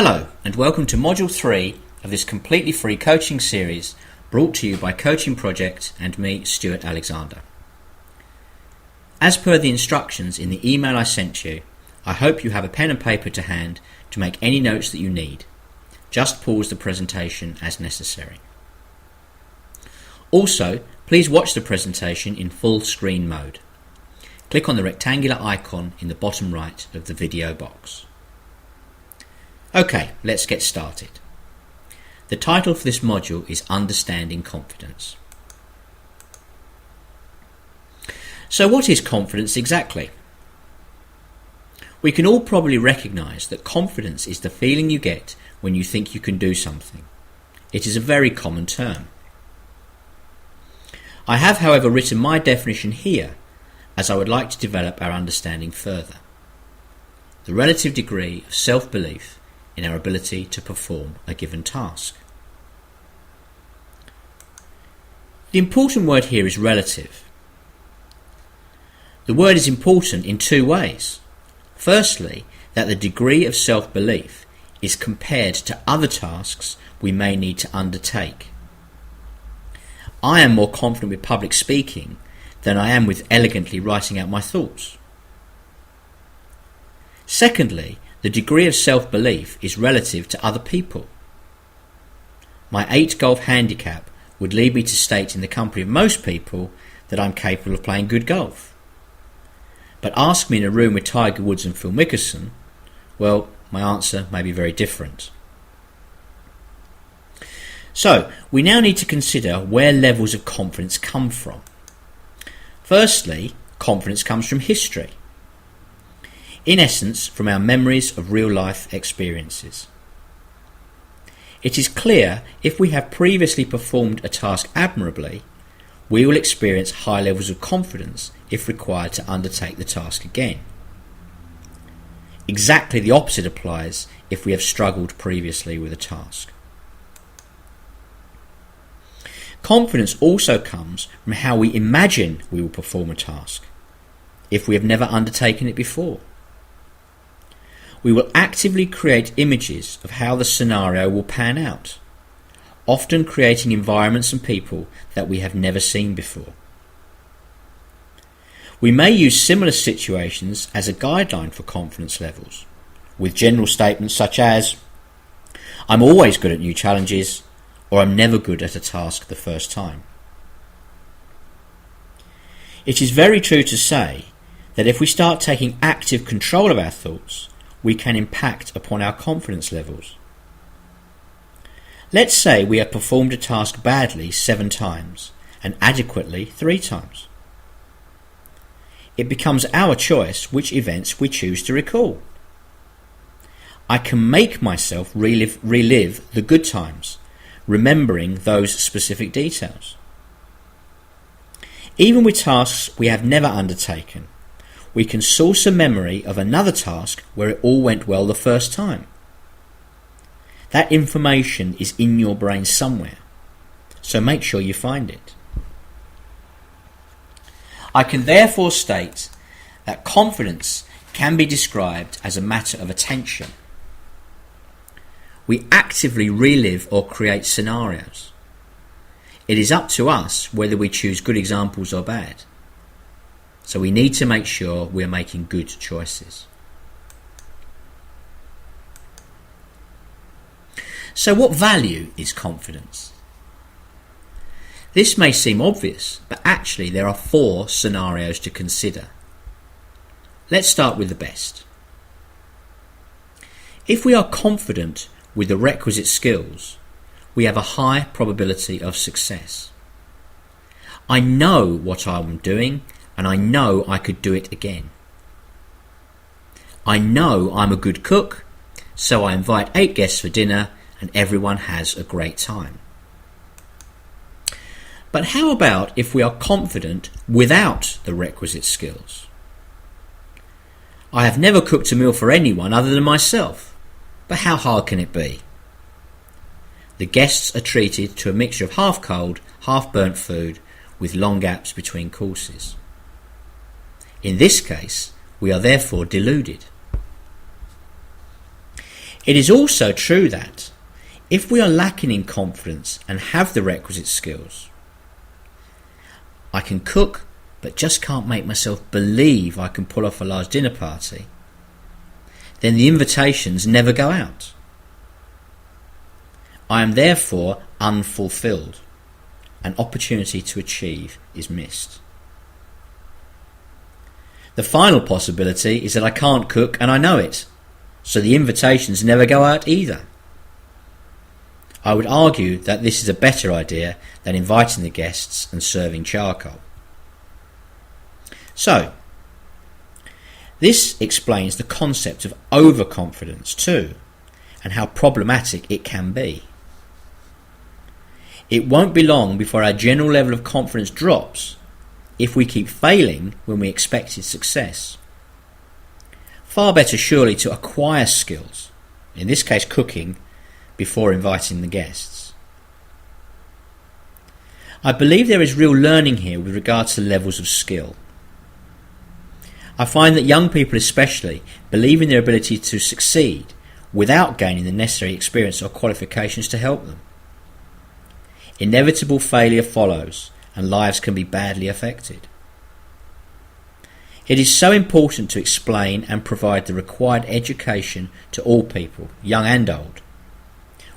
Hello and welcome to Module 3 of this completely free coaching series brought to you by Coaching Project and me, Stuart Alexander. As per the instructions in the email I sent you, I hope you have a pen and paper to hand to make any notes that you need. Just pause the presentation as necessary. Also, please watch the presentation in full screen mode. Click on the rectangular icon in the bottom right of the video box. Okay, let's get started. The title for this module is Understanding Confidence. So what is confidence exactly? We can all probably recognise that confidence is the feeling you get when you think you can do something. It is a very common term. I have, however, written my definition here as I would like to develop our understanding further. The relative degree of self-belief in our ability to perform a given task. The important word here is relative. The word is important in two ways. Firstly, that the degree of self-belief is compared to other tasks we may need to undertake. I am more confident with public speaking than I am with elegantly writing out my thoughts. Secondly, the degree of self-belief is relative to other people. My 8 golf handicap would lead me to state in the company of most people that I'm capable of playing good golf. But ask me in a room with Tiger Woods and Phil Mickelson, well, my answer may be very different. So, we now need to consider where levels of confidence come from. Firstly, confidence comes from history. In essence, from our memories of real-life experiences. It is clear if we have previously performed a task admirably, we will experience high levels of confidence if required to undertake the task again. Exactly the opposite applies if we have struggled previously with a task. Confidence also comes from how we imagine we will perform a task, if we have never undertaken it before. We will actively create images of how the scenario will pan out, often creating environments and people that we have never seen before. We may use similar situations as a guideline for confidence levels, with general statements such as, I'm always good at new challenges, or I'm never good at a task the first time. It is very true to say that if we start taking active control of our thoughts, we can impact upon our confidence levels. Let's say we have performed a task badly 7 times and adequately 3 times. It becomes our choice which events we choose to recall. I can make myself relive the good times, remembering those specific details. Even with tasks we have never undertaken, we can source a memory of another task where it all went well the first time. That information is in your brain somewhere, so make sure you find it. I can therefore state that confidence can be described as a matter of attention. We actively relive or create scenarios. It is up to us whether we choose good examples or bad. So we need to make sure we're making good choices. So what value is confidence? This may seem obvious, but actually there are 4 scenarios to consider. Let's start with the best. If we are confident with the requisite skills, we have a high probability of success. I know what I'm doing, and I know I could do it again. I know I'm a good cook, so I invite 8 guests for dinner and everyone has a great time. But how about if we are confident without the requisite skills? I have never cooked a meal for anyone other than myself, but how hard can it be? The guests are treated to a mixture of half cold, half burnt food with long gaps between courses. In this case, we are therefore deluded. It is also true that if we are lacking in confidence and have the requisite skills, I can cook but just can't make myself believe I can pull off a large dinner party, then the invitations never go out. I am therefore unfulfilled. An opportunity to achieve is missed. The final possibility is that I can't cook and I know it, so the invitations never go out either. I would argue that this is a better idea than inviting the guests and serving charcoal. So, this explains the concept of overconfidence too, and how problematic it can be. It won't be long before our general level of confidence drops if we keep failing when we expected success. Far better surely to acquire skills, in this case cooking, before inviting the guests. I believe there is real learning here with regards to levels of skill. I find that young people especially believe in their ability to succeed without gaining the necessary experience or qualifications to help them. Inevitable failure follows, and lives can be badly affected. It is so important to explain and provide the required education to all people, young and old.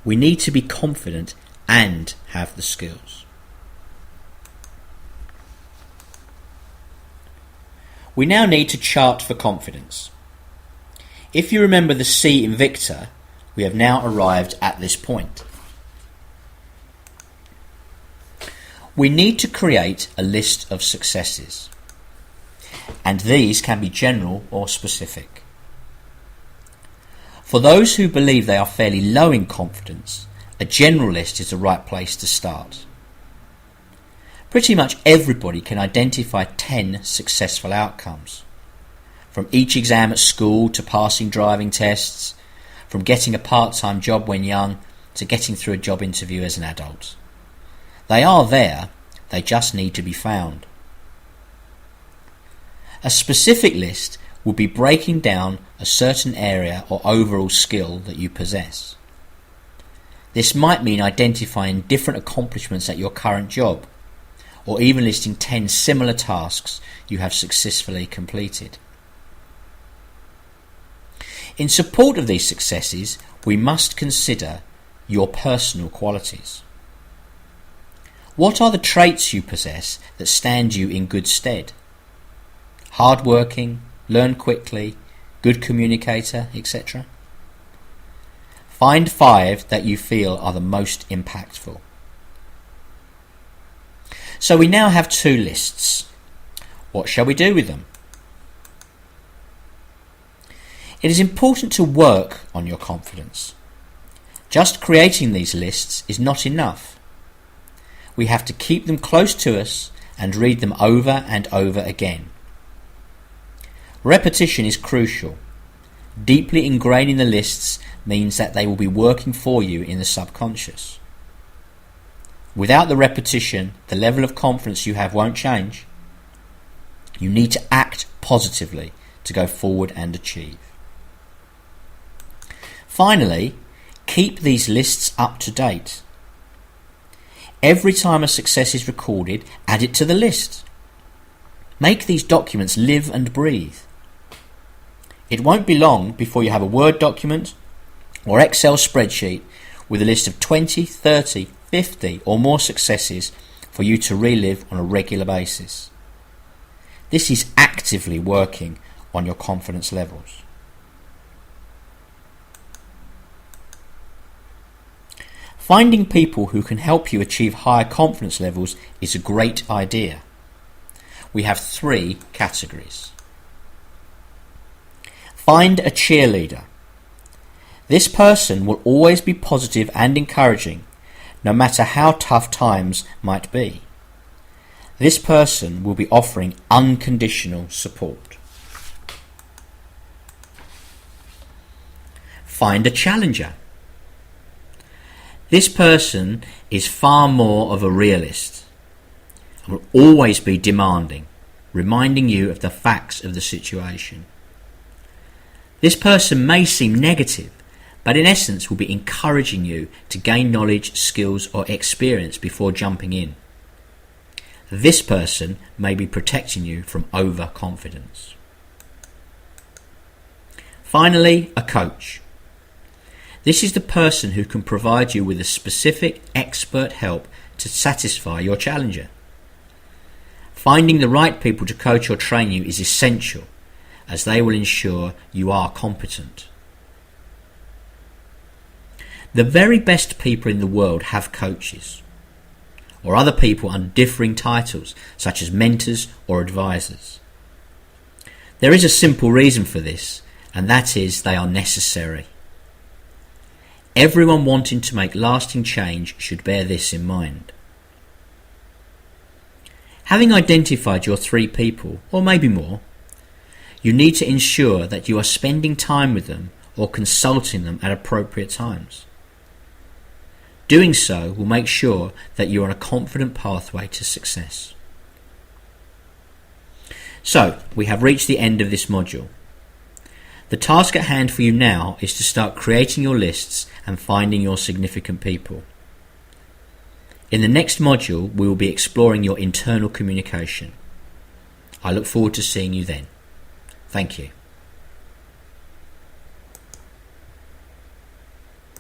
We need to be confident and have the skills. We now need to chart for confidence. If you remember the C in Victor, we have now arrived at this point. We need to create a list of successes, and these can be general or specific. For those who believe they are fairly low in confidence, a general list is the right place to start. Pretty much everybody can identify 10 successful outcomes, from each exam at school to passing driving tests, from getting a part-time job when young to getting through a job interview as an adult. They are there, they just need to be found. A specific list would be breaking down a certain area or overall skill that you possess. This might mean identifying different accomplishments at your current job, or even listing 10 similar tasks you have successfully completed. In support of these successes, we must consider your personal qualities. What are the traits you possess that stand you in good stead? Hardworking, learn quickly, good communicator, etc. Find 5 that you feel are the most impactful. So we now have 2 lists. What shall we do with them? It is important to work on your confidence. Just creating these lists is not enough. We have to keep them close to us and read them over and over again. Repetition is crucial. Deeply ingraining the lists means that they will be working for you in the subconscious. Without the repetition, the level of confidence you have won't change. You need to act positively to go forward and achieve. Finally, keep these lists up to date. Every time a success is recorded, add it to the list. Make these documents live and breathe. It won't be long before you have a Word document or Excel spreadsheet with a list of 20, 30, 50 or more successes for you to relive on a regular basis. This is actively working on your confidence levels. Finding people who can help you achieve higher confidence levels is a great idea. We have 3 categories. Find a cheerleader. This person will always be positive and encouraging, no matter how tough times might be. This person will be offering unconditional support. Find a challenger. This person is far more of a realist and will always be demanding, reminding you of the facts of the situation. This person may seem negative, but in essence will be encouraging you to gain knowledge, skills or experience before jumping in. This person may be protecting you from overconfidence. Finally, a coach. This is the person who can provide you with a specific expert help to satisfy your challenger. Finding the right people to coach or train you is essential, as they will ensure you are competent. The very best people in the world have coaches, or other people under differing titles, such as mentors or advisors. There is a simple reason for this, and that is they are necessary. Everyone wanting to make lasting change should bear this in mind. Having identified your 3 people, or maybe more, you need to ensure that you are spending time with them or consulting them at appropriate times. Doing so will make sure that you are on a confident pathway to success. So, we have reached the end of this module. The task at hand for you now is to start creating your lists and finding your significant people. In the next module, we will be exploring your internal communication. I look forward to seeing you then. Thank you.